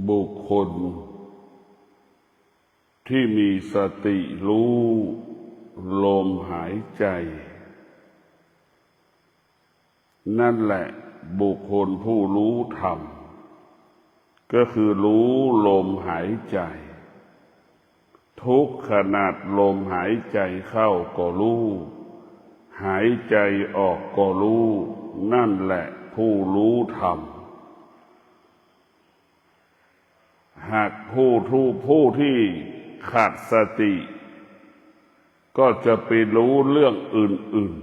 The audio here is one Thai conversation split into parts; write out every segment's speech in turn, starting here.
บุคคลที่มีสติรู้ลมหายใจนั่นแหละบุคคลผู้รู้ธรรมก็คือรู้ลมหายใจทุกขณะลมหายใจเข้าก็รู้หายใจออกก็รู้นั่นแหละผู้รู้ธรรมหากผู้ที่ขาดสติก็จะไปรู้เรื่องอื่น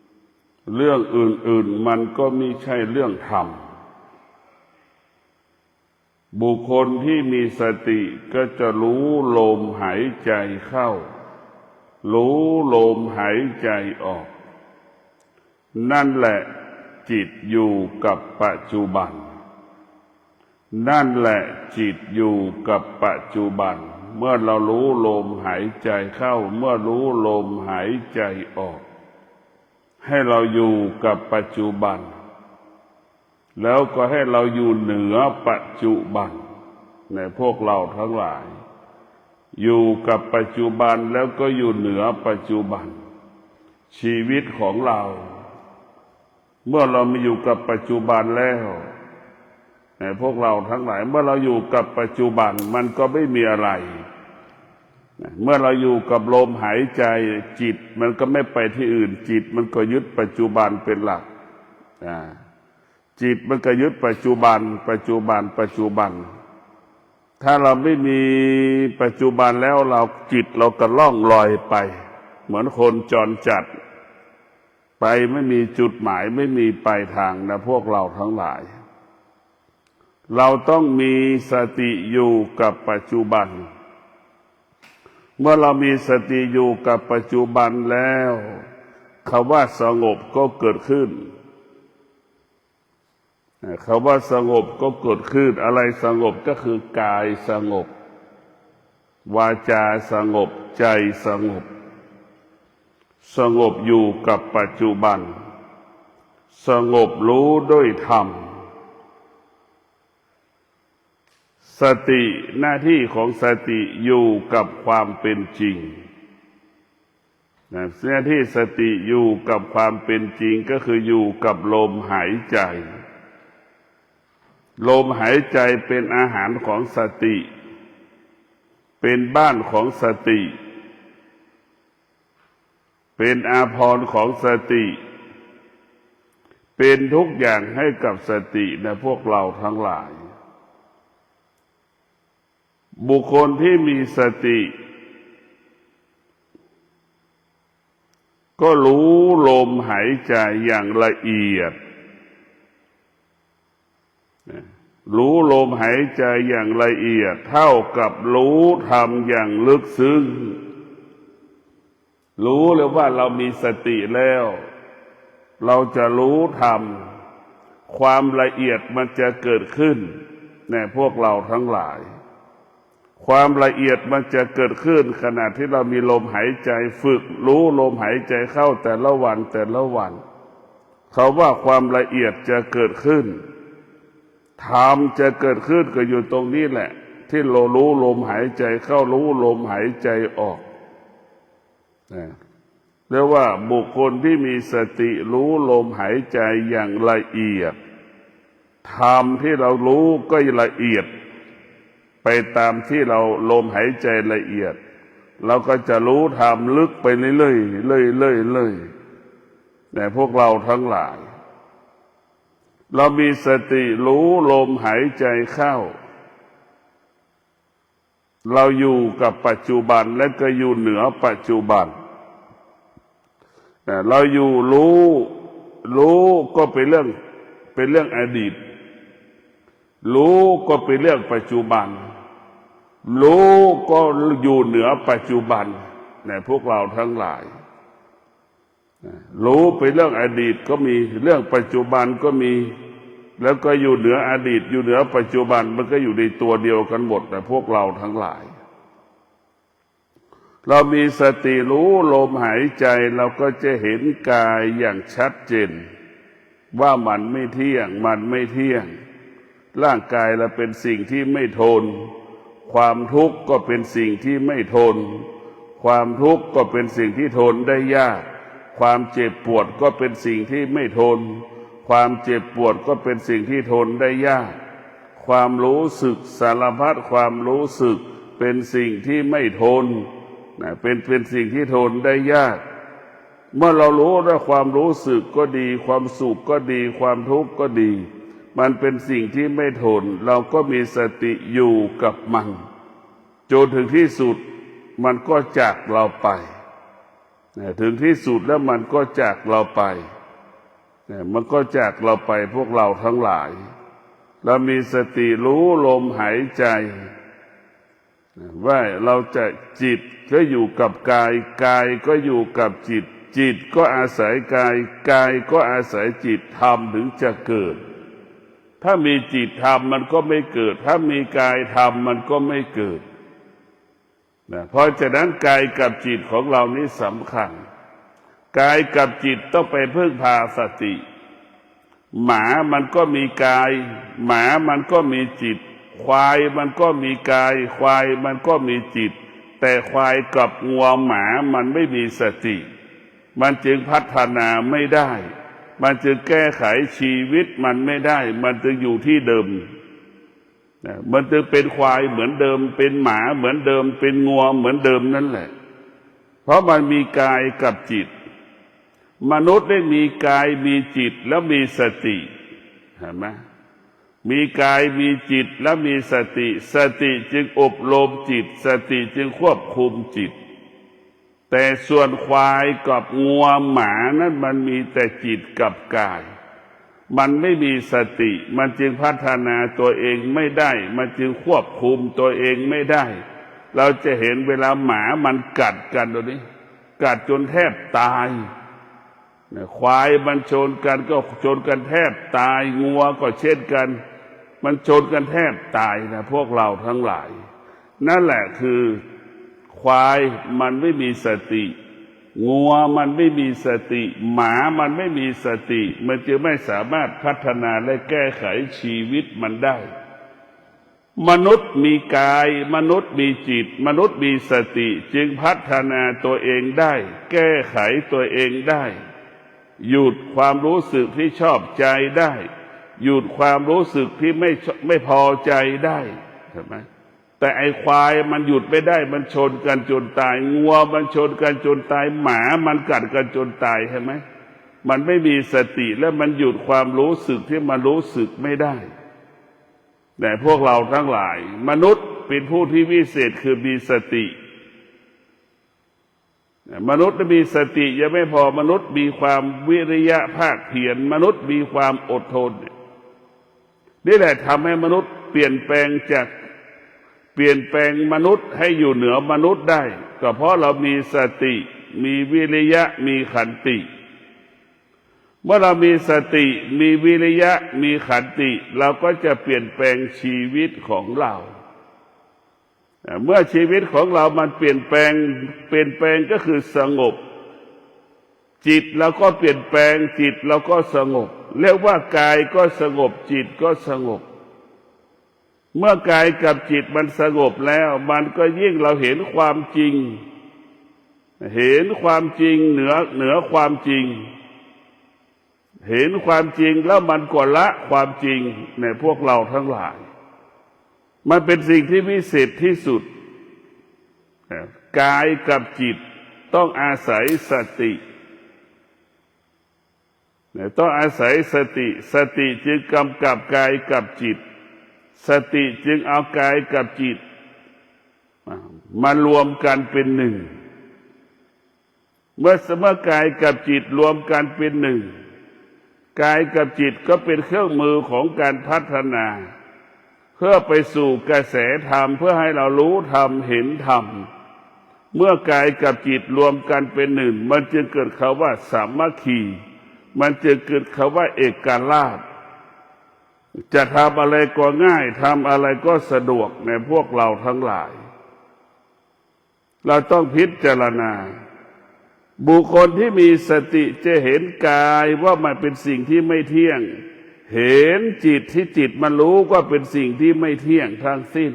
ๆเรื่องอื่นๆมันก็ไม่ใช่เรื่องธรรมบุคคลที่มีสติก็จะรู้ลมหายใจเข้ารู้ลมหายใจออกนั่นแหละจิตอยู่กับปัจจุบันนั่นแหละจิตอยู่กับปัจจุบันเมื่อเรารู้ลมหายใจเข้าเมื่อรู้ลมหายใจออกให้เราอยู่กับปัจจุบันแล้วก็ให้เราอยู่เหนือปัจจุบันในพวกเราทั้งหลายอยู่กับปัจจุบันแล้วก็อยู่เหนือปัจจุบันชีวิตของเราเมื่อเรามาอยู่กับปัจจุบันแล้วในพวกเราทั้งหลายเมื่อเราอยู่กับปัจจุบันมันก็ไม่มีอะไรเมื่อเราอยู่กับลมหายใจจิตมันก็ไม่ไปที่อื่นจิตมันก็ยึดปัจจุบันเป็นหลักจิตมันก็ยึดปัจจุบันปัจจุบันปัจจุบันถ้าเราไม่มีปัจจุบันแล้วเราจิตเราก็ล่องลอยไปเหมือนคนจรจัดไปไม่มีจุดหมายไม่มีปลายทางนะพวกเราทั้งหลายเราต้องมีสติอยู่กับปัจจุบันเมื่อเรามีสติอยู่กับปัจจุบันแล้วคำว่าสงบก็เกิดขึ้นคำว่าสงบก็เกิดขึ้นอะไรสงบก็คือกายสงบวาจาสงบใจสงบสงบอยู่กับปัจจุบันสงบรู้ด้วยธรรมสติหน้าที่ของสติอยู่กับความเป็นจริงหน้าที่สติอยู่กับความเป็นจริงก็คืออยู่กับลมหายใจลมหายใจเป็นอาหารของสติเป็นบ้านของสติเป็นอาภรณ์ของสติเป็นทุกอย่างให้กับสตินะพวกเราทั้งหลายบุคคลที่มีสติก็รู้ลมหายใจอย่างละเอียดรู้ลมหายใจอย่างละเอียดเท่ากับรู้ธรรมอย่างลึกซึ้งรู้เลยว่าเรามีสติแล้วเราจะรู้ธรรมความละเอียดมันจะเกิดขึ้นในพวกเราทั้งหลายความละเอียดมันจะเกิดขึ้นขณะที่เรามีลมหายใจฝึกรู้ลมหายใจเข้าแต่ละวันแต่ละวันเขาว่าความละเอียดจะเกิดขึ้นธรรมจะเกิดขึ้นก็อยู่ตรงนี้แหละที่เรารู้ลมหายใจเข้ารู้ลมหายใจออกเรียกว่าบุคคลที่มีสติรู้ลมหายใจอย่างละเอียดธรรมที่เรารู้ก็ละเอียดไปตามที่เราลมหายใจละเอียดเราก็จะรู้ธรรมลึกไปเรื่อยๆแต่พวกเราทั้งหลายเรามีสติรู้ลมหายใจเข้าเราอยู่กับปัจจุบันและก็อยู่เหนือปัจจุบันเราอยู่รู้ก็เป็นเรื่องอดีตรู้ก็เป็นเรื่องปัจจุบันรู้ก็อยู่เหนือปัจจุบันในพวกเราทั้งหลายรู้เป็นเรื่องอดีตก็มีเรื่องปัจจุบันก็มีแล้วก็อยู่เหนืออดีตอยู่เหนือปัจจุบันมันก็อยู่ในตัวเดียวกันหมดแต่พวกเราทั้งหลายเรามีสติรู้ลมหายใจเราก็จะเห็นกายอย่างชัดเจนว่ามันไม่เที่ยงมันไม่เที่ยง ร่างกายเราเป็นสิ่งที่ไม่ทนความทุกข์ก็เป็นสิ่งที่ไม่ทนความทุกข์ก็เป็นสิ่งที่ทนได้ยากความเจ็บปวดก็เป็นสิ่งที่ไม่ทนความเจ็บปวดก็เป็นสิ่งที่ทนได้ยากความรู้สึกสารพัดความรู้สึกเป็นสิ่งที่ไม่ทนเป็นสิ่งที่ทนได้ยากเมื่อเรารู้ว่าความรู้สึกก็ดีความสุขก็ดีความทุกข์ก็ดีมันเป็นสิ่งที่ไม่ทนเราก็มีสติอยู่กับมันจนถึงที่สุดมันก็จากเราไปถึงที่สุดแล้วมันก็จากเราไปมันก็จากเราไปพวกเราทั้งหลายเรามีสติรู้ลมหายใจว่าเราจะจิตก็อยู่กับกายกายก็อยู่กับจิตจิตก็อาศัยกายกายก็อาศัยจิตธรรมถึงจะเกิดถ้ามีจิตธรรมมันก็ไม่เกิดถ้ามีกายธรรมมันก็ไม่เกิดเพราะฉะนั้นกายกับจิตของเรานี้สำคัญกายกับจิตต้องไปพึ่งพาสติหมามันก็มีกายหมามันก็มีจิตควายมันก็มีกายควายมันก็มีจิตแต่ควายกับงัวหมามันไม่มีสติมันจึงพัฒนาไม่ได้มันจึงแก้ไขชีวิตมันไม่ได้มันจึงอยู่ที่เดิมมันจึงเป็นควายเหมือนเดิมเป็นหมาเหมือนเดิมเป็นงัวเหมือนเดิมนั่นแหละเพราะมันมีกายกับจิตมนุษย์ได้มีกายมีจิตแล้วมีสติเห็นไหมมีกายมีจิตแล้วมีสติสติจึงอบรมจิตสติจึงควบคุมจิตแต่ส่วนควายกับงัวหมานั้นมันมีแต่จิตกับกายมันไม่มีสติมันจึงพัฒนาตัวเองไม่ได้มันจึงควบคุมตัวเองไม่ได้เราจะเห็นเวลาหมามันกัดกันตัวนี้กัดจนแทบตายควายมันชนกันก็ชนกันแทบตายงัวก็เช่นกันมันชนกันแทบตายนะพวกเราทั้งหลายนั่นแหละคือควายมันไม่มีสติงัวมันไม่มีสติหมามันไม่มีสติมันจึงไม่สามารถพัฒนาและแก้ไขชีวิตมันได้มนุษย์มีกายมนุษย์มีจิตมนุษย์มีสติจึงพัฒนาตัวเองได้แก้ไขตัวเองได้หยุดความรู้สึกที่ชอบใจได้หยุดความรู้สึกที่ไม่พอใจได้ใช่ไหมแต่ไอ้ควายมันหยุดไม่ได้มันชนกันจนตายงัวมันชนกันจนตายหมามันกัดกันจนตายใช่ไหมมันไม่มีสติและมันหยุดความรู้สึกที่มันรู้สึกไม่ได้แต่พวกเราทั้งหลายมนุษย์เป็นผู้ที่วิเศษคือมีสติมนุษย์มีสติยังไม่พอมนุษย์มีความวิริยะภาคเพียรมนุษย์มีความอดทนนี่แหละทำให้มนุษย์เปลี่ยนแปลงมนุษย์ให้อยู่เหนือมนุษย์ได้ก็เพราะเรามีสติมีวิริยะมีขันติเมื่อเรามีสติมีวิริยะมีขันติเราก็จะเปลี่ยนแปลงชีวิตของเราเมื่อชีวิตของเรามันเปลี่ยนแปลงก็คือสงบจิตเราก็เปลี่ยนแปลงจิตเราก็สงบเรียกว่ากายก็สงบจิตก็สงบเมื่อกายกับจิตมันสงบแล้วมันก็ยิ่งเราเห็นความจริงเห็นความจริงเหนือความจริงเห็นความจริงแล้วมันก็ละความจริงในพวกเราทั้งหลายมันเป็นสิ่งที่วิเศษที่สุดกายกับจิตต้องอาศัยสติต้องอาศัยสติจึงกำกับกายกับจิตสติจึงเอากายกับจิตมารวมกันเป็นหนึ่งเมื่อกายกับจิตรวมกันเป็นหนึ่งกายกับจิตก็เป็นเครื่องมือของการพัฒนาเพื่อไปสู่กระแสธรรมเพื่อให้เรารู้ธรรมเห็นธรรมเมื่อกายกับจิตรวมกันเป็นหนึ่งมันจึงเกิดคำว่าสามัคคีมันจึงเกิดคำว่าเอกราชจะทำอะไรก็ง่ายทำอะไรก็สะดวกในพวกเราทั้งหลายเราต้องพิจารณาบุคคลที่มีสติจะเห็นกายว่ามันเป็นสิ่งที่ไม่เที่ยง เห็นจิตที่จิตมันรู้ก็เป็นสิ่งที่ไม่เที่ยงทั้งสิ้น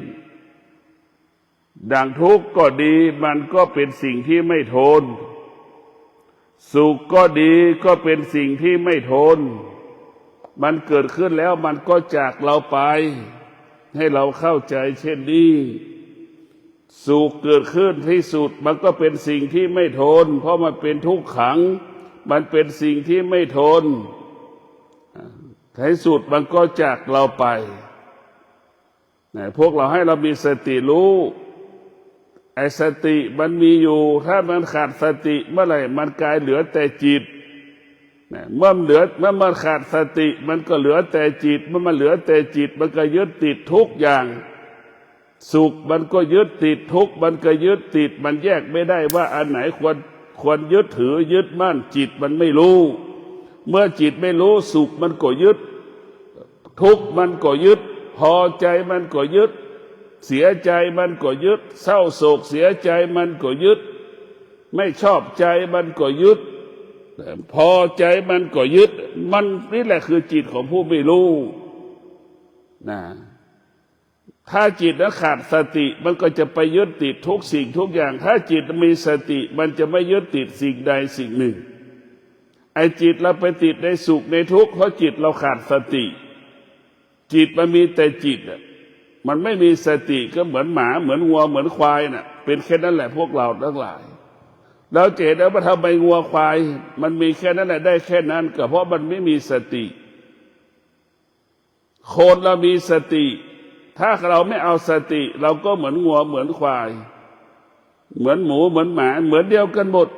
ดังทุกข์ก็ดีมันก็เป็นสิ่งที่ไม่ทนสุขก็ดีก็เป็นสิ่งที่ไม่ทนมันเกิดขึ้นแล้วมันก็จากเราไปให้เราเข้าใจเช่นนี้สุขเกิดขึ้นที่สุดมันก็เป็นสิ่งที่ไม่ทนเพราะมันเป็นทุกขังมันเป็นสิ่งที่ไม่ทนที่สุดมันก็จากเราไปพวกเราให้เรามีสติรู้ไอ้สติมันมีอยู่ถ้ามันขาดสติเมื่อไหร่มันกลายเหลือแต่จิตเมื่อมันขาดสติมันก็เหลือแต่จิตเมื่อมันเหลือแต่จิตมันก็ยึดติดทุกอย่างสุขมันก็ยึดติดทุกข์มันก็ยึดติดมันแยกไม่ได้ว่าอันไหนควรยึดถือยึดมั่นจิตมันไม่รู้เมื่อจิตไม่รู้สุขมันก็ยึดทุกข์มันก็ยึดพอใจมันก็ยึดเสียใจมันก็ยึดเศร้าโศกเสียใจมันก็ยึดไม่ชอบใจมันก็ยึดพอใจมันก็ยึดมันนี่แหละคือจิตของผู้ไม่รู้นะถ้าจิตนั้นขาดสติมันก็จะไปยึดติดทุกสิ่งทุกอย่างถ้าจิตมีสติมันจะไม่ยึดติดสิ่งใดสิ่งหนึ่งไอ้จิตเราไปติดในสุขในทุกข์เพราะจิตเราขาดสติจิตมันมีแต่จิตมันไม่มีสติก็เหมือนหมาเหมือนวัวเหมือนควายน่ะเป็นแค่นั้นแหละพวกเราทั้งหลายเราเห็นแล้วว่าทำไมวัวควายมันมีแค่นั้นแหละได้แค่นั้นก็เพราะมันไม่มีสติคนเรามีสติถ้าเราไม่เอาสติเราก็เหมือนวัวเหมือนควายเหมือนหมูเหมือนหมาเหมือนเดียวกันหมด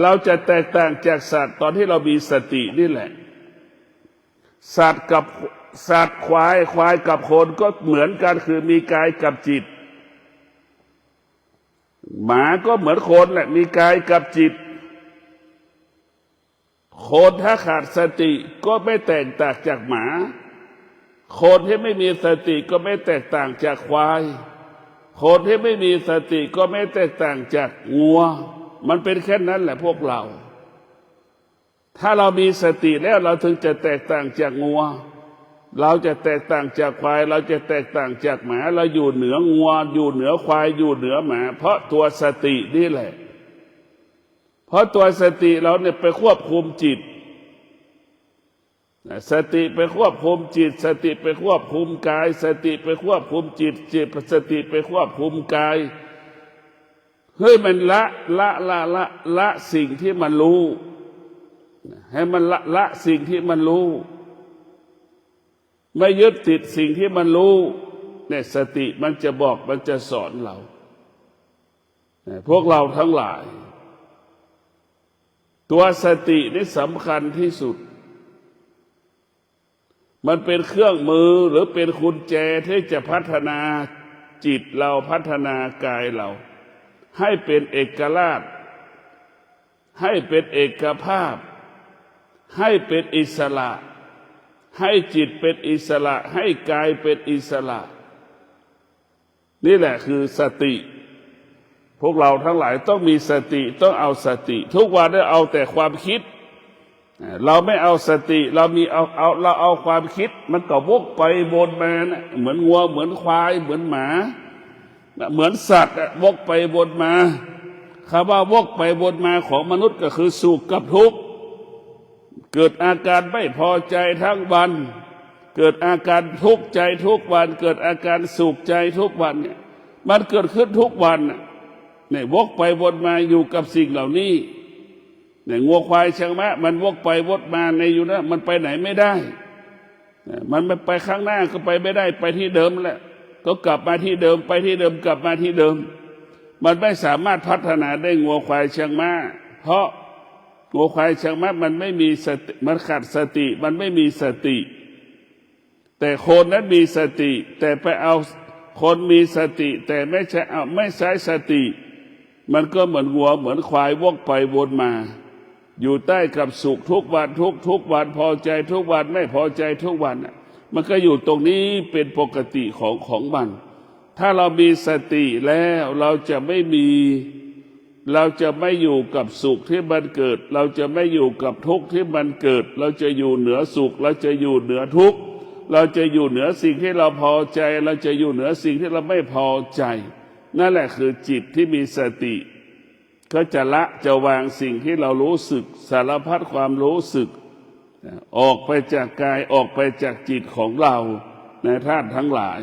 เราจะแตกต่างจากสัตว์ตอนที่เรามีสตินี่แหละสัตว์ควายกับคนก็เหมือนกันคือมีกายกับจิตหมาก็เหมือนคนแหละมีกายกับจิตคนถ้าขาดสติก็ไม่แตกต่างจากหมาคนที่ไม่มีสติก็ไม่แตกต่างจากควายคนที่ไม่มีสติก็ไม่แตกต่างจากงัวมันเป็นแค่นั้นแหละพวกเราถ้าเรามีสติแล้วเราถึงจะแตกต่างจากงัวเราจะแตกต่างจากควายเราจะแตกต่างจากหมาเราอยู่เหนืองัวอยู่เหนือควายอยู่เหนือหมาเพราะตัวสตินี่แหละเพราะตัวสติเราเนี่ยไปควบคุมจิตสติไปควบคุมจิตสติไปควบคุมกายสติไปควบคุมจิตสติไปควบคุมกายเฮ้ยมันละสิ่งที่มันรู้ให้มันละสิ่งที่มันรู้ไม่ยึดติดสิ่งที่มันรู้เนี่ยสติมันจะบอกมันจะสอนเราพวกเราทั้งหลายตัวสตินี่สำคัญที่สุดมันเป็นเครื่องมือหรือเป็นกุญแจที่จะพัฒนาจิตเราพัฒนากายเราให้เป็นเอกราชให้เป็นเอกภาพให้เป็นอิสระให้จิตเป็นอิสระให้กายเป็นอิสระนี่แหละคือสติพวกเราทั้งหลายต้องมีสติต้องเอาสติทุกวันได้เอาแต่ความคิดเราไม่เอาสติเราเอาความคิดมันก็วกไปวนมานะเหมือนวัวเหมือนควายเหมือนหมาเหมือนสัตว์วกไปวนมาคำว่าวกไปวนมาของมนุษย์ก็คือสุขกับทุกข์เกิดอาการไม่พอใจทั้งวันเกิดอาการทุกข์ใจทุกวันเกิดอาการสุขใจทุกวันเนี่ยมันเกิดขึ้นทุกวันเนี่ยวกไปวนมาอยู่กับสิ่งเหล่านี้เนี่ยงัวควายช้างม้ามันวกไปวนมาในอยู่นะมันไปไหนไม่ได้มันไม่ไปข้างหน้าก็ไปไม่ได้ไปที่เดิมแหละก็กลับมาที่เดิมไปที่เดิมกลับมาที่เดิมมันไม่สามารถพัฒนาได้งัวควายช้างม้าเพราะงัวควายช้างม้ามันไม่มีสติมันขาดสติมันไม่มีสติแต่คนนั้นมีสติแต่ไปเอาคนมีสติแต่ไม่ใช้สติมันก็เหมือนงัวเหมือนควายวกไปวนมาอยู่ใต้กับสุขทุกวันทุกวันพอใจทุกวันไม่พอใจทุกวันมันก็อยู่ตรงนี้เป็นปกติของมันถ้าเรามีสติแล้วเราจะไม่มี เราจะไม่อยู่กับสุขที่มันเกิดเราจะไม่อยู่กับทุกข์ที่มันเกิดเราจะอยู่เหนือสุขเราจะอยู่เหนือทุกข์เราจะอยู่เหนือสิ่งที่เราพอใจเราจะอยู่เหนือสิ่งที่เราไม่พอใจนั่นแหละคือจิตที่มีสติก็จะละจะวางสิ่งที่เรารู้สึกสารพัดความรู้สึกออกไปจากกายออกไปจากจิตของเราในท่านทั้งหลาย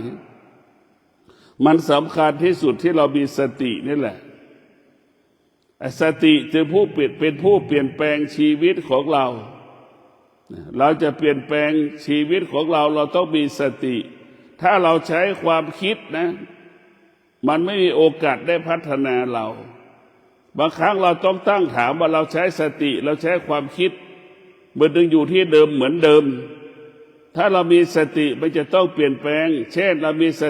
มันสำคัญที่สุดที่เรามีสตินี่แหละสติจะเป็นผู้เปลี่ยนแปลงชีวิตของเราเราจะเปลี่ยนแปลงชีวิตของเราเราต้องมีสติถ้าเราใช้ความคิดนะมันไม่มีโอกาสได้พัฒนาเราบางครั้งเราต้องตั้งถามว่าเราใช้สติเราใช้ความคิดมันยังอยู่ที่เดิมเหมือนเดิมถ้าเรามีสติมันจะต้องเปลี่ยนแปลงเช่นเรามีส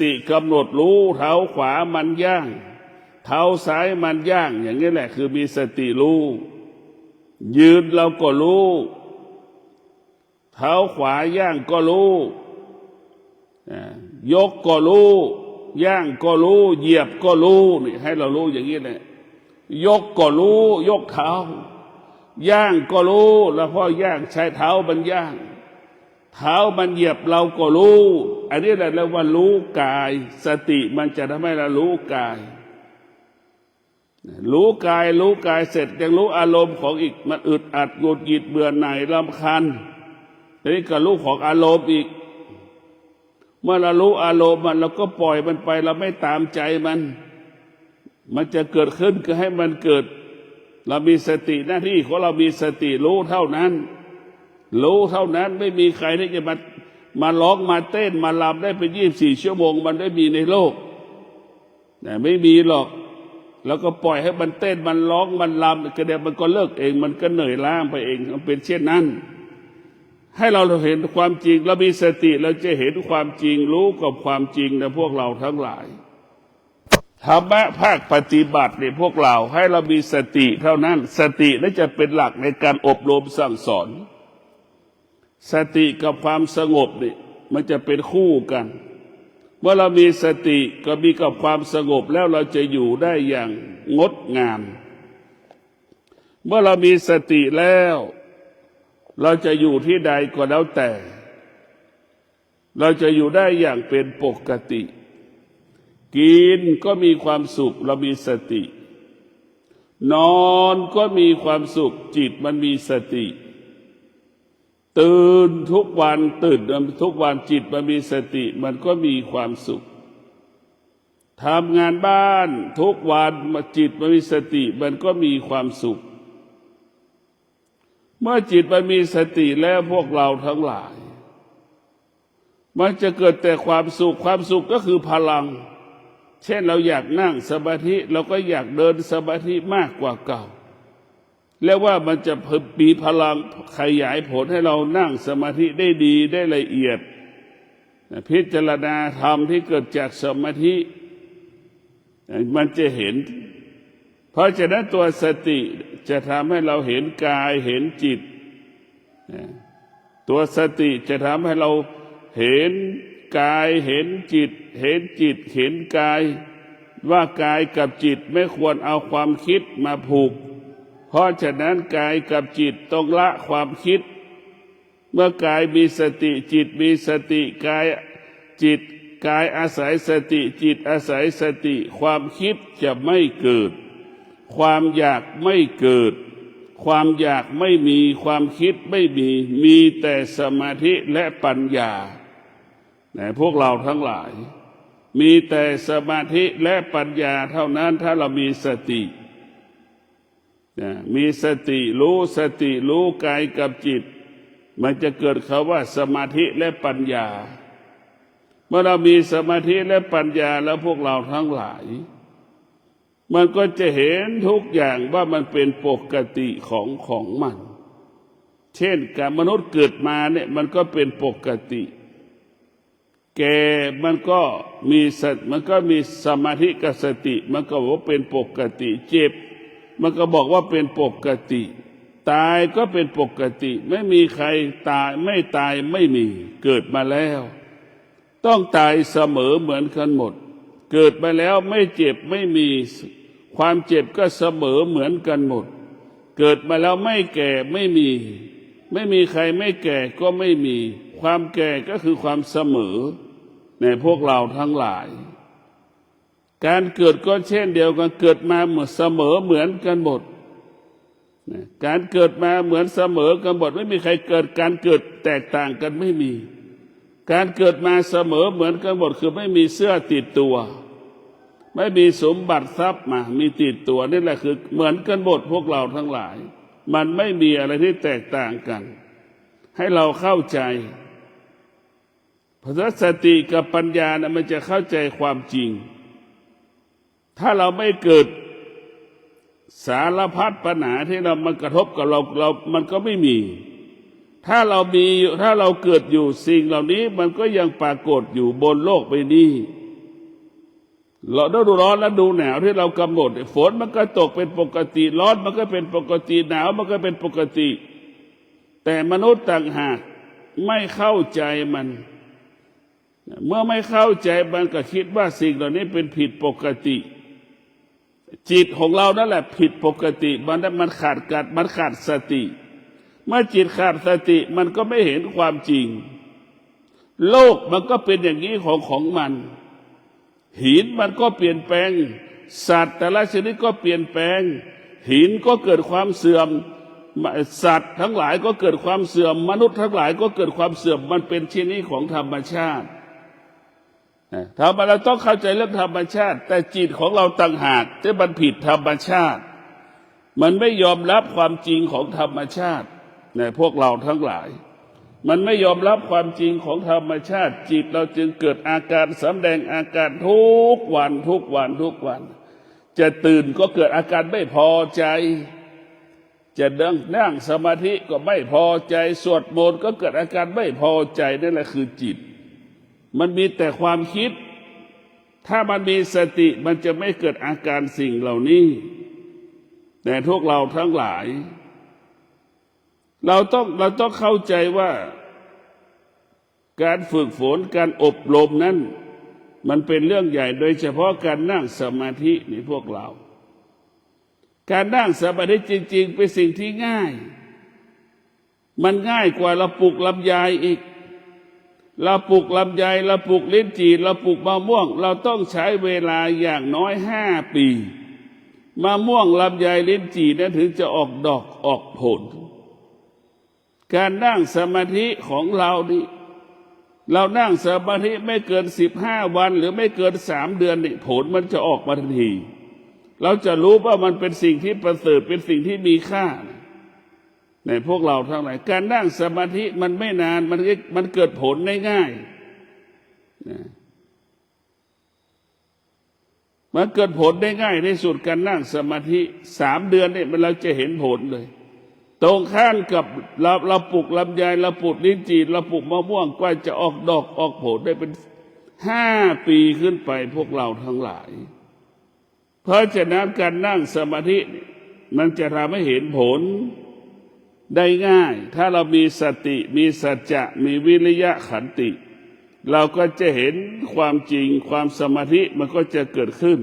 ติกำหนดรู้เท้าขวามันย่างเท้าซ้ายมันย่างอย่างนี้แหละคือมีสติรู้ยืนเราก็รู้เท้าขวาย่างก็รู้ยกก็รู้ย่างก็รู้เหยียบก็รู้นี่ให้เรารู้อย่างนี้แหละยกก็รู้ยกเท้าย่างก็รู้แล้วพอย่างใช้เท้ามันย่างเท้ามันเหยียบเราก็รู้อันนี้แหละเรียกว่ารู้กายสติมันจะทำให้เรารู้กายรู้กายเสร็จยังรู้อารมณ์ของอีกมันอึดอัดหงุดหงิดเบื่อหน่ายรำคาญทีนี้ก็รู้ของอารมณ์อีกเมื่อเรารู้อารมณ์มันเราก็ปล่อยมันไปเราไม่ตามใจมันจะเกิดขึ้นก็ให้มันเกิดเรามีสติหน้าที่ของเรามีสติรู้เท่านั้นไม่มีใครที่จะมาร้องมาเต้นมาลำได้เป็น24 ชั่วโมงมันไม่มีในโลกไม่มีหรอกแล้วก็ปล่อยให้มันเต้นมันร้องมันลำก็เดี๋ยวมันก็เลิกเองมันก็เหนื่อยล้าไปเองมันเป็นเช่นนั้นให้เราเห็นความจริงเรามีสติเราจะเห็นความจริงรู้กับความจริงนะพวกเราทั้งหลายธรรมะภาคปฏิบัติเนี่ยพวกเราให้เรามีสติเท่านั้นสตินั่นจะเป็นหลักในการอบรมสั่งสอนสติกับความสงบนี่มันจะเป็นคู่กันเมื่อเรามีสติก็มีกับความสงบแล้วเราจะอยู่ได้อย่างงดงามเมื่อเรามีสติแล้วเราจะอยู่ที่ใดก็แล้วแต่เราจะอยู่ได้อย่างเป็นปกติกินก็มีความสุขเรามีสตินอนก็มีความสุขจิตมันมีสติตื่นทุกวันจิตมันมีสติมันก็มีความสุขทำงานบ้านทุกวันจิตมันมีสติมันก็มีความสุขเมื่อจิตมันมีสติแล้วพวกเราทั้งหลายมันจะเกิดแต่ความสุขก็คือพลังเช่นเราอยากนั่งสมาธิเราก็อยากเดินสมาธิมากกว่าเก่าแล้วว่ามันจะมีพลังขยายผลให้เรานั่งสมาธิได้ดีได้ละเอียดพิจารณาธรรมที่เกิดจากสมาธิมันจะเห็นเพราะฉะนั้นตัวสติจะทำให้เราเห็นกายเห็นจิตตัวสติจะทำให้เราเห็นกายเห็นจิตเห็นกายว่ากายกับจิตไม่ควรเอาความคิดมาผูกเพราะฉะนั้นกายกับจิตต้องละความคิดเมื่อกายมีสติจิตมีสติกายอาศัยสติจิตอาศัยสติความคิดจะไม่เกิดความอยากไม่เกิดความอยากไม่มีความคิดไม่มีแต่สมาธิและปัญญาพวกเราทั้งหลายมีแต่สมาธิและปัญญาเท่านั้นถ้าเรามีสติมีสติรู้กายกับจิตมันจะเกิดคำว่าสมาธิและปัญญาเมื่อเรามีสมาธิและปัญญาแล้วพวกเราทั้งหลายมันก็จะเห็นทุกอย่างว่ามันเป็นปกติของมันเช่นการมนุษย์เกิดมาเนี่ยมันก็เป็นปกติแก่มันก็มีสมาธิกับสติมันก็บอกว่าเป็นปกติเจ็บมันก็บอกว่าเป็นปกติตายก็เป็นปกติไม่มีใครตายไม่มีเกิดมาแล้วต้องตายเสมอเหมือนกันหมดเกิดมาแล้วไม่เจ็บไม่มี ความเจ็บก็เสมอเหมือนกันหมดเกิดมาแล้วไม่แก่ไม่มีใครไม่แก่ก็ไม่มีความแก่ก็คือความเสมอในพวกเราทั้งหลายการเกิดก็เช่นเดียวกันเกิดมาเหมือนเสมอเหมือนกันหมดการเกิดมาเหมือนเสมอกันหมดไม่มีใครเกิดการเกิดแตกต่างกันไม่มีการเกิดมาเสมอเหมือนกันหมดคือไม่มีเสื้อติดตัวไม่มีสมบัติทรัพย์มามีติดตัวนี่แหละคือเหมือนกันหมดพวกเราทั้งหลายมันไม่มีอะไรที่แตกต่างกันให้เราเข้าใจเพราะสติกับปัญญานะมันจะเข้าใจความจริงถ้าเราไม่เกิดสารพัดปัญหาที่เรามันกระทบกับเรามันก็ไม่มีถ้าเราเกิดอยู่สิ่งเหล่านี้มันก็ยังปรากฏอยู่บนโลกใบนี้เราดูร้อนและดูหนาวที่เรากำหนดฝนมันก็ตกเป็นปกติร้อนมันก็เป็นปกติหนาวมันก็เป็นปกติแต่มนุษย์ต่างหากไม่เข้าใจมันเมื่อไม่เข้าใจมันก็คิดว่าสิ่งเหล่านี้เป็นผิดปกติจิตของเรานั่นแหละผิดปกติมันขาดสติเมื่อจิตขาดสติมันก็ไม่เห็นความจริงโลกมันก็เป็นอย่างนี้ของมันหินมันก็เปลี่ยนแปลงสัตว์แต่ละชนิดก็เปลี่ยนแปลงหินก็เกิดความเสื่อมสัตว์ทั้งหลายก็เกิดความเสื่อมมนุษย์ทั้งหลายก็เกิดความเสื่อมมันเป็นชนิดของธรรมชาติเราต้องเข้าใจเรื่องธรรมชาติแต่จิตของเราต่างหากที่มันผิดธรรมชาติมันไม่ยอมรับความจริงของธรรมชาติพวกเราทั้งหลายมันไม่ยอมรับความจริงของธรรมชาติจิตเราจึงเกิดอาการสำแดงอาการทุกวันจะตื่นก็เกิดอาการไม่พอใจจะนั่งสมาธิก็ไม่พอใจสวดมนต์ก็เกิดอาการไม่พอใจนั่นแหละคือจิตมันมีแต่ความคิดถ้ามันมีสติมันจะไม่เกิดอาการสิ่งเหล่านี้แต่พวกเราทั้งหลายเราต้องเข้าใจว่าการฝึกฝนการอบรมนั้นมันเป็นเรื่องใหญ่โดยเฉพาะการนั่งสมาธินี่พวกเราการนั่งสมาธิจริงๆเป็นสิ่งที่ง่ายมันง่ายกว่าเราปลูกลำไยอีกเราปลูกลำไยเราปลูกลิ้นจี่เราปลูกมะม่วงเราต้องใช้เวลาอย่างน้อย5 ปีมะม่วงลำไยลิ้นจี่นั้นถึงจะออกดอกออกผลการนั่งสมาธิของเรานี่เรานั่งสมาธิไม่เกิน15 วันหรือไม่เกิน3 เดือนนี่ผลมันจะออกมาทันทีเราจะรู้ว่ามันเป็นสิ่งที่ประเสริฐเป็นสิ่งที่มีค่าในพวกเราทั้งหลายการนั่งสมาธิมันไม่นานมันเกิดผลได้ง่ายมันเกิดผลได้ง่ายในสุดการนั่งสมาธิ3 เดือนเนี่ยเราจะเห็นผลเลยตรงข้ามกับเราปลูกลำไยเราปลูกลิ้นจี่เราปลูกมะม่วงกว่าจะออกดอกออกผลได้เป็น5 ปีขึ้นไปพวกเราทั้งหลายเพราะฉะนั้นการนั่งสมาธิมันจะทำให้เห็นผลได้ง่ายถ้าเรามีสติมีสัจจะมีวิริยะขันติเราก็จะเห็นความจริงความสมาธิมันก็จะเกิดขึ้น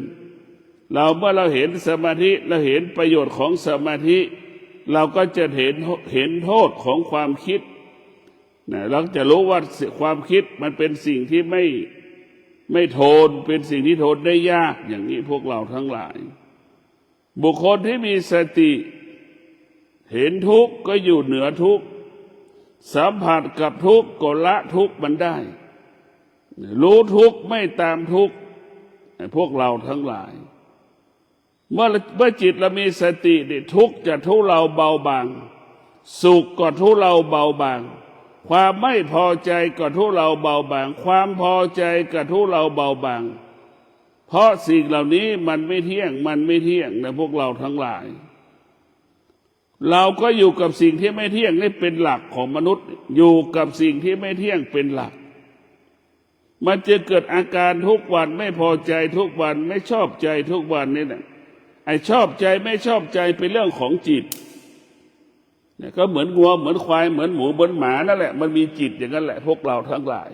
เมื่อเราเห็นสมาธิเราเห็นประโยชน์ของสมาธิเราก็จะเห็นโทษของความคิดเราจะรู้ว่าความคิดมันเป็นสิ่งที่ไม่ทนเป็นสิ่งที่ทนได้ยากอย่างนี้พวกเราทั้งหลายบุคคลที่มีสติเห็นทุกข์ก็อยู่เหนือทุกข์สัมผัสกับทุกข์ก็ละทุกข์มันได้รู้ทุกข์ไม่ตามทุกข์พวกเราทั้งหลายเมื่อจิตเรามีสติทุกข์จะทุเลาเบาบางสุขก็ทุเลาเบาบางความไม่พอใจก็ทุเลาเบาบางความพอใจก็ทุเลาเบาบางเพราะสิ่งเหล่านี้มันไม่เที่ยงนะพวกเราทั้งหลายเราก็อยู่กับสิ่งที่ไม่เที่ยงนี่เป็นหลักของมนุษย์อยู่กับสิ่งที่ไม่เที่ยงเป็นหลักมันจะเกิดอาการทุกวันไม่พอใจทุกวันไม่ชอบใจทุกวันนี่แหละไอ้ชอบใจไม่ชอบใจเป็นเรื่องของจิตเนี่ยก็เหมือนงัวเหมือนควายเหมือนหมูเหมือนหมานั่นแหละมันมีจิตอย่างนั้นแหละพวกเราทั้งหลาย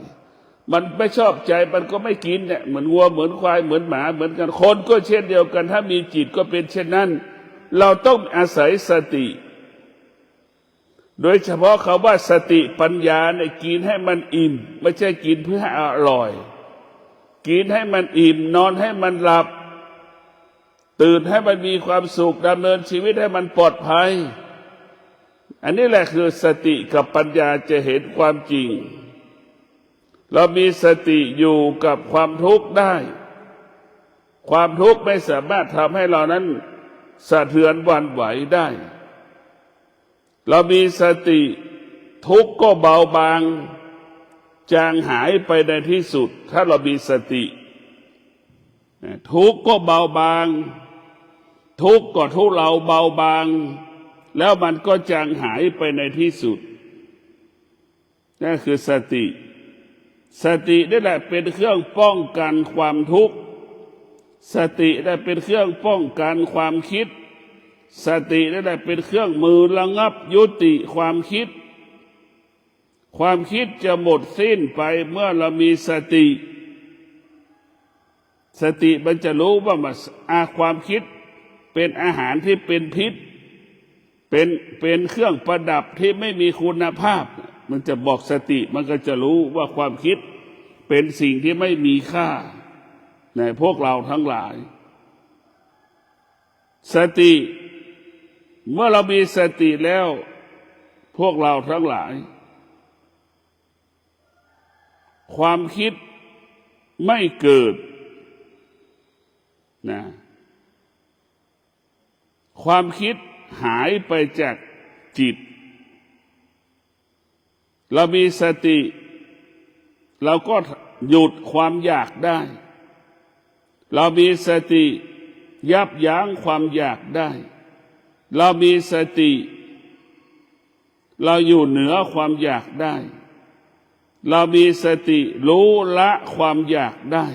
มันไม่ชอบใจมันก็ไม่กินเนี่ยเหมือนวัวเหมือนควายเหมือนหมาเหมือนกันคนก็เช่นเดียวกันถ้ามีจิตก็เป็นเช่นนั้นเราต้องอาศัยสติโดยเฉพาะคำว่าสติปัญญาเนี่ยกินให้มันอิ่มไม่ใช่กินเพื่อให้อร่อยกินให้มันอิ่มนอนให้มันหลับตื่นให้มันมีความสุขดำเนินชีวิตให้มันปลอดภัยอันนี้แหละคือสติกับปัญญาจะเห็นความจริงเรามีสติอยู่กับความทุกข์ได้ความทุกข์ไม่สามารถทำให้เรานั้นสะเทือนหวั่นไหวได้เรามีสติทุกข์ก็เบาบางจางหายไปในที่สุดถ้าเรามีสติทุกข์ก็เบาบางทุกข์ก็ทุเลาเบาบางแล้วมันก็จางหายไปในที่สุดนั่นคือสติสตินี่แหละเป็นเครื่องป้องกันความทุกข์สติได้เป็นเครื่องป้องกันความคิดสตินี่แหละเป็นเครื่องมือระงับยุติความคิดความคิดจะหมดสิ้นไปเมื่อเรามีสติสติมันจะรู้ว่าความคิดเป็นอาหารที่เป็นพิษเป็นเครื่องประดับที่ไม่มีคุณภาพมันจะบอกสติมันก็จะรู้ว่าความคิดเป็นสิ่งที่ไม่มีค่าในพวกเราทั้งหลายสติเมื่อเรามีสติแล้วพวกเราทั้งหลายความคิดไม่เกิดนะความคิดหายไปจากจิตเรามีสติเราก็หยุดความอยากได้เรามีสติยับยั้งความอยากได้เรามีสติเราอยู่เหนือความอยากได้เรามีสติรู้ละความอยากได้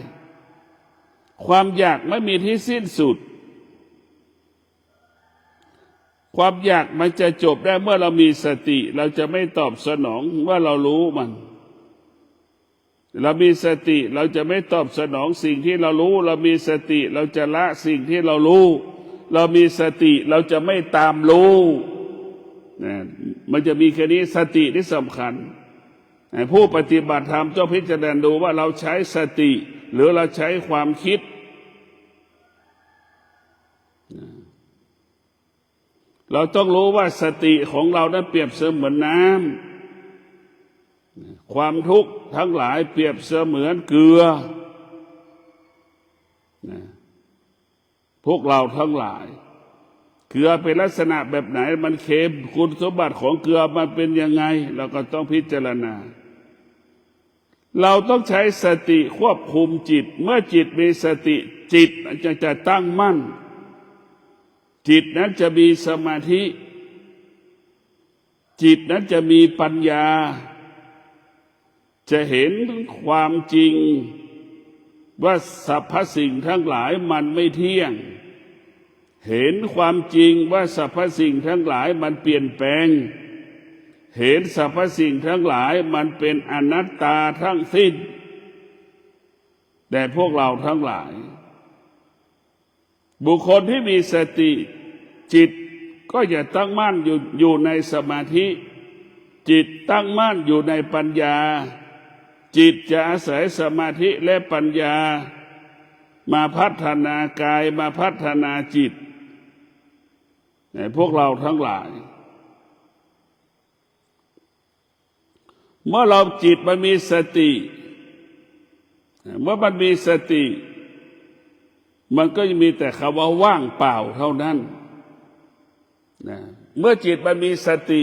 ความอยากไม่มีที่สิ้นสุดความอยากมันจะจบได้เมื่อเรามีสติเราจะไม่ตอบสนองว่าเรารู้มันเรามีสติเราจะไม่ตอบสนองสิ่งที่เรารู้เรามีสติเราจะละสิ่งที่เรารู้เรามีสติเราจะไม่ตามรู้มันจะมีแค่นี้สติที่สำคัญผู้ปฏิบัติธรรมต้องพิจารณาดูว่าเราใช้สติหรือเราใช้ความคิดเราต้องรู้ว่าสติของเรานั้นเปรียบเสมือนน้ำความทุกข์ทั้งหลายเปรียบเสมือนเกลือพวกเราทั้งหลายเกลือเป็นลักษณะแบบไหนมันเค็มคุณสมบัติของเกลือมันเป็นยังไงเราก็ต้องพิจารณาเราต้องใช้สติควบคุมจิตเมื่อจิตมีสติจิตจะตั้งมั่นจิตนั้นจะมีสมาธิจิตนั้นจะมีปัญญาจะเห็นความจริงว่าสรรพสิ่งทั้งหลายมันไม่เที่ยงเห็นความจริงว่าสรรพสิ่งทั้งหลายมันเปลี่ยนแปลงเห็นสรรพสิ่งทั้งหลายมันเป็นอนัตตาทั้งสิ้นแต่พวกเราทั้งหลายบุคคลที่มีสติจิตก็จะตั้งมั่นอยู่ในสมาธิจิตตั้งมั่นอยู่ในปัญญาจิตจะอาศัยสมาธิและปัญญามาพัฒนากายมาพัฒนาจิตในพวกเราทั้งหลายเมื่อเราจิตมันมีสติเมื่อมันมีสติมันก็จะมีแต่คำว่าว่างเปล่าเท่านั้นเมื่อจิตมันมีสติ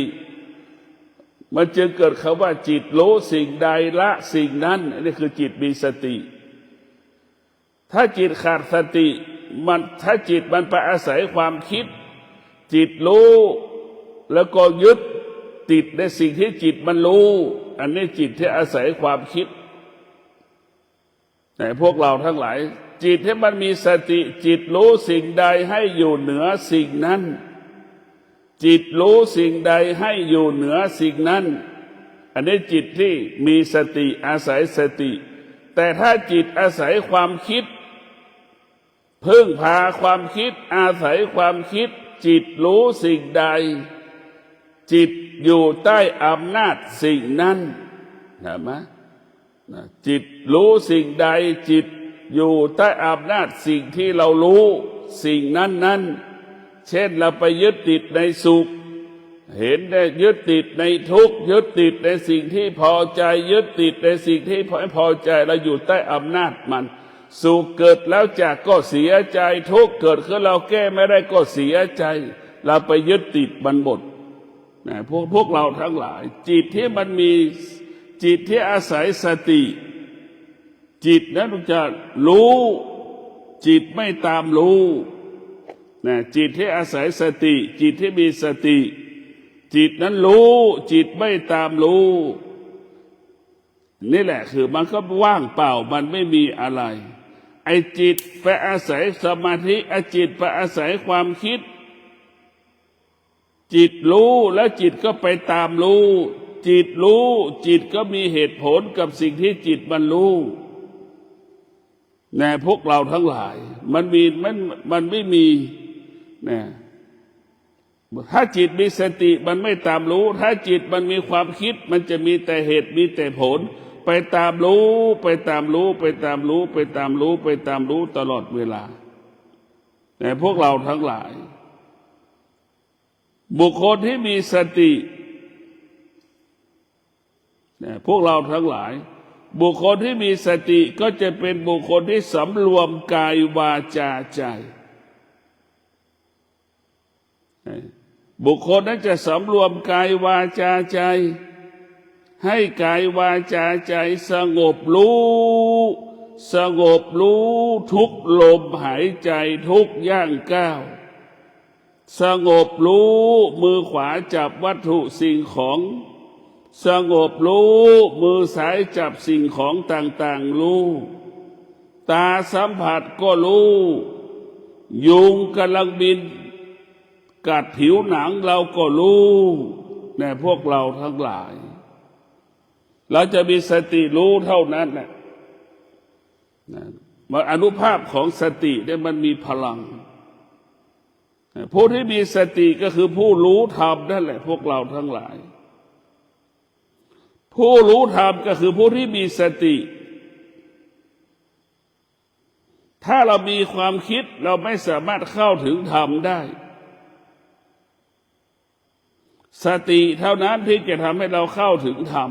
มันจึงเกิดคำว่าจิตรู้สิ่งใดละสิ่งนั้นนี่คือจิตมีสติถ้าจิตขาดสติถ้าจิตมันไปอาศัยความคิดจิตรู้แล้วก็ยึดติดในสิ่งที่จิตมันรู้อันนี้จิตที่อาศัยความคิดแต่พวกเราทั้งหลายจิตที่มันมีสติจิตรู้สิ่งใดให้อยู่เหนือสิ่งนั้นจิตรู้สิ่งใดให้อยู่เหนือสิ่งนั้น อันนี้จิตที่มีสติอาศัยสติแต่ถ้าจิตอาศัยความคิดพึ่งพาความคิดอาศัยความคิดจิตรู้สิ่งใดจิตอยู่ใต้อำนาจสิ่งนั้นเห็นไหมจิตรู้สิ่งใดจิตอยู่ใต้อำนาจสิ่งที่เรารู้สิ่งนั้นเช่นเราไปยึดติดในสุขเห็นได้ยึดติดในทุกข์ยึดติดในสิ่งที่พอใจยึดติดในสิ่งที่ไม่พอใจเราอยู่ใต้อำนาจมันสุขเกิดแล้วจากก็เสียใจทุกข์เกิดขึ้นเราแก้ไม่ได้ก็เสียใจเราไปยึดติดมันหมดนะพวกเราทั้งหลายจิตที่มันมีจิตที่อาศัยสติจิตนั้นจะรู้จิตไม่ตามรู้นะจิตที่อาศัยสติจิตที่มีสติจิตนั้นรู้จิตไม่ตามรู้นี่แหละคือมันก็ว่างเปล่ามันไม่มีอะไรไอ้จิตไปอาศัยสมาธิไอ้จิตไปอาศัยความคิดจิตรู้แล้วจิตก็ไปตามรู้จิตรู้จิตก็มีเหตุผลกับสิ่งที่จิตมันรู้นะพวกเราทั้งหลายมันไม่มีนะถ้าจิตมีสติมันไม่ตามรู้ถ้าจิตมันมีความคิดมันจะมีแต่เหตุมีแต่ผลไปตามรู้ไปตามรู้ไปตามรู้ไปตามรู้ไปตามรู้ตลอดเวลาแต่พวกเราทั้งหลายบุคคลที่มีสติพวกเราทั้งหลายบุคคลที่มีสติก็จะเป็นบุคคลที่สำรวมกายวาจาใจบุคคลนั้นจะสำรวมกายวาจาใจให้กายวาจาใจสงบรู้ทุกลมหายใจทุกย่างก้าวสงบรู้มือขวาจับวัตถุสิ่งของสงบรู้มือซ้ายจับสิ่งของต่างๆรู้ตาสัมผัสก็รู้ยุงกำลังบินกัดผิวหนังเราก็รู้ในพวกเราทั้งหลายเราจะมีสติรู้เท่านั้นแหละมันอนุภาพของสติเนี่ยมันมีพลังผู้ที่มีสติก็คือผู้รู้ธรรมนั่นแหละพวกเราทั้งหลายผู้รู้ธรรมก็คือผู้ที่มีสติถ้าเรามีความคิดเราไม่สามารถเข้าถึงธรรมได้สติเท่านั้นที่จะทำให้เราเข้าถึงธรรม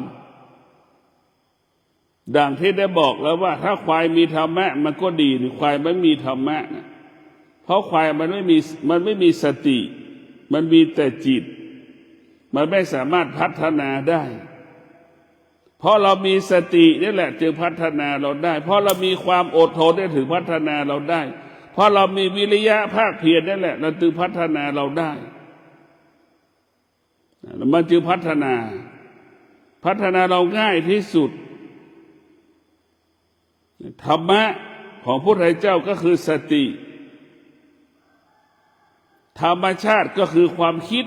ดังที่ได้บอกแล้วว่าถ้าควายมีธรรมะมันก็ดีหรือควายไม่มีธรรมะนะเพราะควายมันไม่มีสติมันมีแต่จิตมันไม่สามารถพัฒนาได้เพราะเรามีสตินี่แหละจึงพัฒนาเราได้เพราะเรามีความอดทนได้ถึงพัฒนาเราได้เพราะเรามีวิริยะภาคเพียรนั่นแหละเราจึงพัฒนาเราได้มันจึงพัฒนาเราง่ายที่สุดธรรมะของพระพุทธเจ้าก็คือสติธรรมชาติก็คือความคิด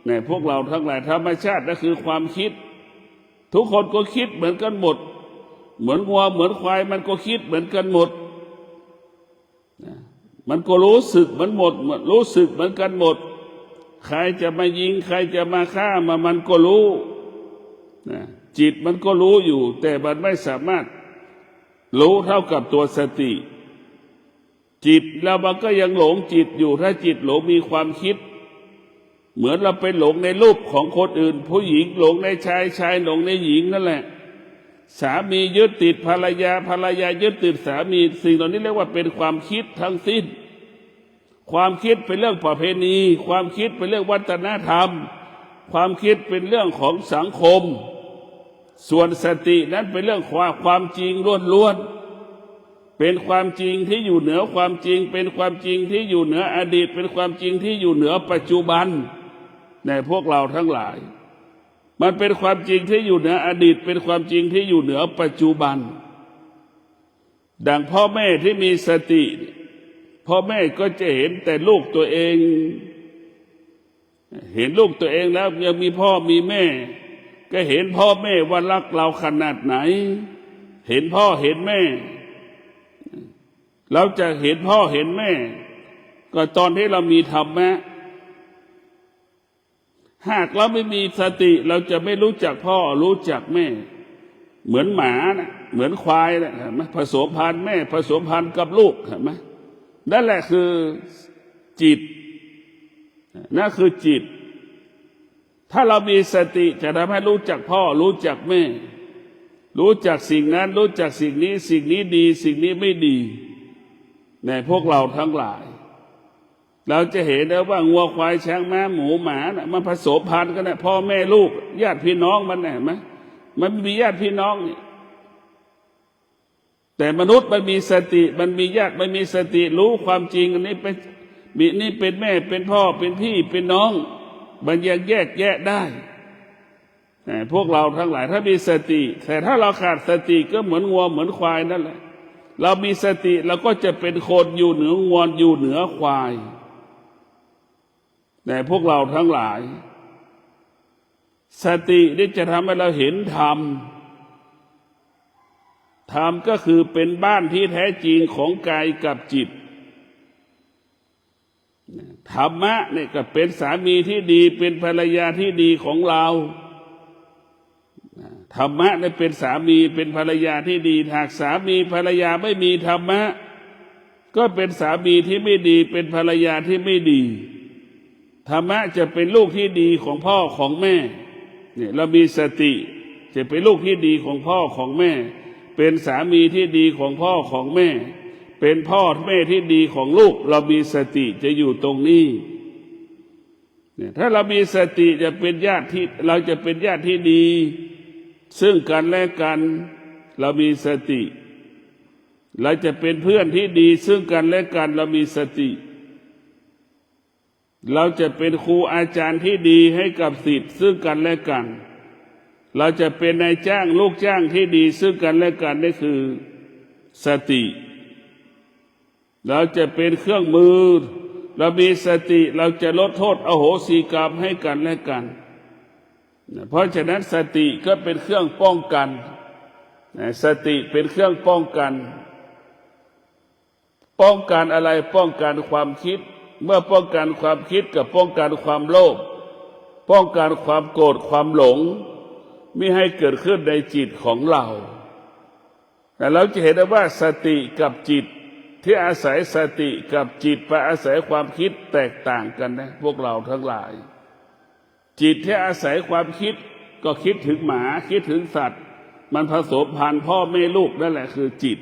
เนี่ยพวกเราทั้งหลายธรรมชาติก็คือความคิดทุกคนก็คิดเหมือนกันหมดเหมือนวัวเหมือนควายมันก็คิดเหมือนกันหมดมันก็รู้สึกเหมือนหมดรู้สึกเหมือนกันหมดใครจะมายิงใครจะมาฆ่ามันก็รู้จิตมันก็รู้อยู่แต่มันไม่สามารถรู้เท่ากับตัวสติจิตแล้วมันก็ยังหลงจิตอยู่ถ้าจิตหลงมีความคิดเหมือนเราไปหลงในรูปของคนอื่นผู้หญิงหลงในชายหลงในหญิงนั่นแหละสามียึดติดภรรยายึดติดสามีสิ่งเหล่านี้เรียกว่าเป็นความคิดทั้งสิ้นความคิดเป็นเรื่องประเพณีความคิดเป็นเรื่องวัฒนธรรมความคิดเป็นเรื่องของสังคมส่วนสตินั้นเป็นเรื่องความจริงล้วนๆเป็นความจริงที่อยู่เหนือความจริงเป็นความจริงที่อยู่เหนืออดีตเป็นความจริงที่อยู่เหนือปัจจุบันในพวกเราทั้งหลายมันเป็นความจริงที่อยู่เหนืออดีตเป็นความจริงที่อยู่เหนือปัจจุบันดังพ่อแม่ที่มีสติพ่อแม่ก็จะเห็นแต่ลูกตัวเองเห็นลูกตัวเองแล้วยังมีพ่อมีแม่ ก็เห็นพ่อแม่ว่ารักเราขนาดไหนเห็นพ่อเห็นแม่เราจะเห็นพ่อเห็นแม่ก็ตอนที่เรามีธรรมะหากเราไม่มีสติเราจะไม่รู้จักพ่อรู้จักแม่เหมือนหมานะเหมือนควายนะเห็นไหมผสมพันธุ์แม่ผสมพันธุ์กับลูกเห็นไหมนั่นแหละคือจิตนั่นคือจิตถ้าเรามีสติจะทำให้รู้จักพ่อรู้จักแม่รู้จักสิ่งนั้นรู้จักสิ่งนี้สิ่งนี้ดีสิ่งนี้ไม่ดีในพวกเราทั้งหลายเราจะเห็นแล้วว่างัวควายช้างม้าหมูหมานะมันผสมพันธุ์กันนะพ่อแม่ลูกญาติพี่น้องมันนะเห็นไหมมันมีญาติพี่น้องนี่แต่มนุษย์มันมีสติมันมีญาติมันมีสติรู้ความจริงอันนี้เป็นนี่เป็นแม่เป็นพ่อเป็นพี่เป็นน้องมันยังแยกแยะได้พวกเราทั้งหลายถ้ามีสติแต่ถ้าเราขาดสติก็เหมือนงัวเหมือนควายนั่นแหละเรามีสติเราก็จะเป็นคนอยู่เหนืองัวอยู่เหนือควายแต่พวกเราทั้งหลายสตินี่จะทำให้เราเห็นธรรมธรรมก็คือเป็นบ้านที่แท้จริงของกายกับจิตธรรมะเนี่ยก็เป็นสามีที่ดีเป็นภรรยาที่ดีของเราธรรมะเนี่ยเป็นสามีเป็นภรรยาที่ดีหากสามีภรรยาไม่มีธรรมะก็เป็นสามีที่ไม่ดีเป็นภรรยาที่ไม่ดีธรรมะจะเป็นลูกที่ดีของพ่อของแม่เนี่ยเรามีสติจะเป็นลูกที่ดีของพ่อของแม่เป็นสามีที่ดีของพ่อของแม่เป็นพ่อแม่ที่ดีของลูกเรามีสติจะอยู่ตรงนี้เนี่ยถ้าเรามีสติจะเป็นญาติที่เราจะเป็นญาติที่ดีซึ่งกันและกันเรามีสติเราจะเป็นเพื่อนที่ดีซึ่งกันและกันเรามีสติเราจะเป็นครูอาจารย์ที่ดีให้กับศิษย์ซึ่งกันและกันเราจะเป็นนายจ้างลูกจ้างที่ดีซึ่งกันและกันนี่คือสติเราจะเป็นเครื่องมือเรามีสติเราจะลดโทษอโหสิกรรมให้กันและกันเพราะฉะนั้นสติก็เป็นเครื่องป้องกันสติเป็นเครื่องป้องกันป้องกันอะไรป้องกันความคิดเมื่อป้องกันความคิดกับป้องกันความโลภป้องกันความโกรธความหลงไม่ให้เกิดขึ้นในจิตของเราแต่เราจะเห็นได้ว่าสติกับจิตที่อาศัยสติกับจิตไปอาศัยความคิดแตกต่างกันนะพวกเราทั้งหลายจิตที่อาศัยความคิดก็คิดถึงหมาคิดถึงสัตว์มันผสมพันธุ์พ่อแม่ลูกนั่นแหละคือจิต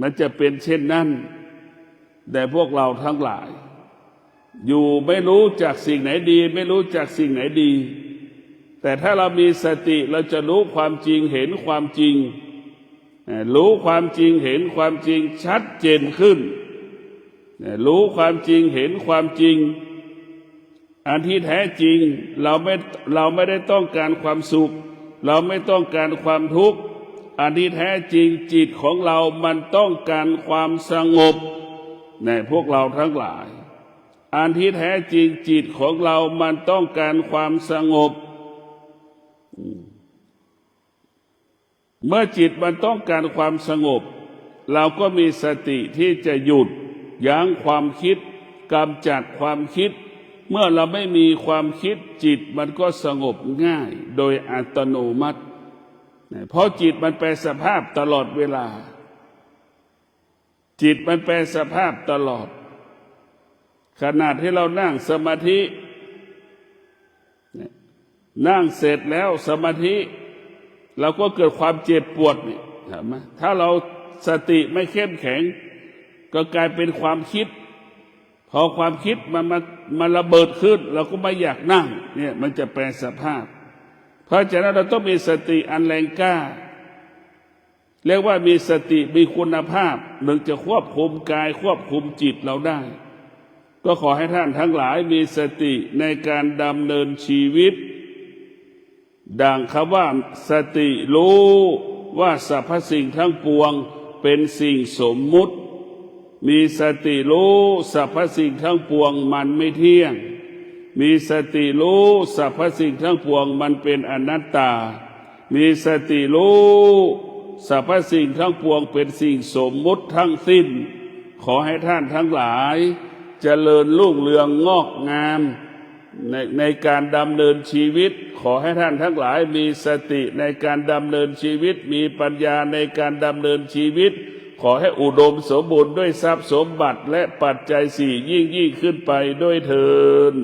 มันจะเป็นเช่นนั้นแต่พวกเราทั้งหลายอยู่ไม่รู้จักสิ่งไหนดีไม่รู้จักสิ่งไหนดีแต่ถ้าเรามีสติเราจะรู้ความจริงเห็นความจริงรู้ความจริงเห็นความจริงชัดเจนขึ้นรู้ความจริงเห็นความจริงอันที่แท้จริงเราไม่ได้ต้องการความสุขเราไม่ต้องการความทุกข์อันที่แท้จริงจิตของเรามันต้องการความสงบในพวกเราทั้งหลายอันที่แท้จริงจิตของเรามันต้องการความสงบเมื่อจิตมันต้องการความสงบเราก็มีสติที่จะหยุดยั้งความคิดกำจัดความคิดเมื่อเราไม่มีความคิดจิตมันก็สงบง่ายโดยอัตโนมัติเพราะจิตมันแปลสภาพตลอดเวลาจิตมันแปลสภาพตลอดขนาดที่เรานั่งสมาธินั่งเสร็จแล้วสมาธิเราก็เกิดความเจ็บปวดนี่เห็นไหมถ้าเราสติไม่เข้มแข็งก็กลายเป็นความคิดพอความคิดมันระเบิดขึ้นเราก็ไม่อยากนั่งเนี่ยมันจะแปลสภาพเพราะฉะนั้นเราต้องมีสติอันแรงกล้าเรียกว่ามีสติมีคุณภาพหนึ่งจะควบคุมกายควบคุมจิตเราได้ก็ขอให้ท่านทั้งหลายมีสติในการดำเนินชีวิตดังคำว่าสติรู้ว่าสรรพสิ่งทั้งปวงเป็นสิ่งสมมุติมีสติรู้สรรพสิ่งทั้งปวงมันไม่เที่ยง มีสติรู้สรรพสิ่งทั้งปวงมันเป็นอนัตตามีสติรู้สรรพสิ่งทั้งปวงเป็นสิ่งสมมุติทั้งสิ้นขอให้ท่านทั้งหลายเจริญรุ่งเรืองงอกงามในการดำเนินชีวิตขอให้ท่านทั้งหลายมีสติในการดำเนินชีวิตมีปัญญาในการดำเนินชีวิตขอให้อุดมสมบูรณ์ด้วยทรัพย์สมบัติและปัจจัยสี่ยิ่งขึ้นไปด้วยเถิด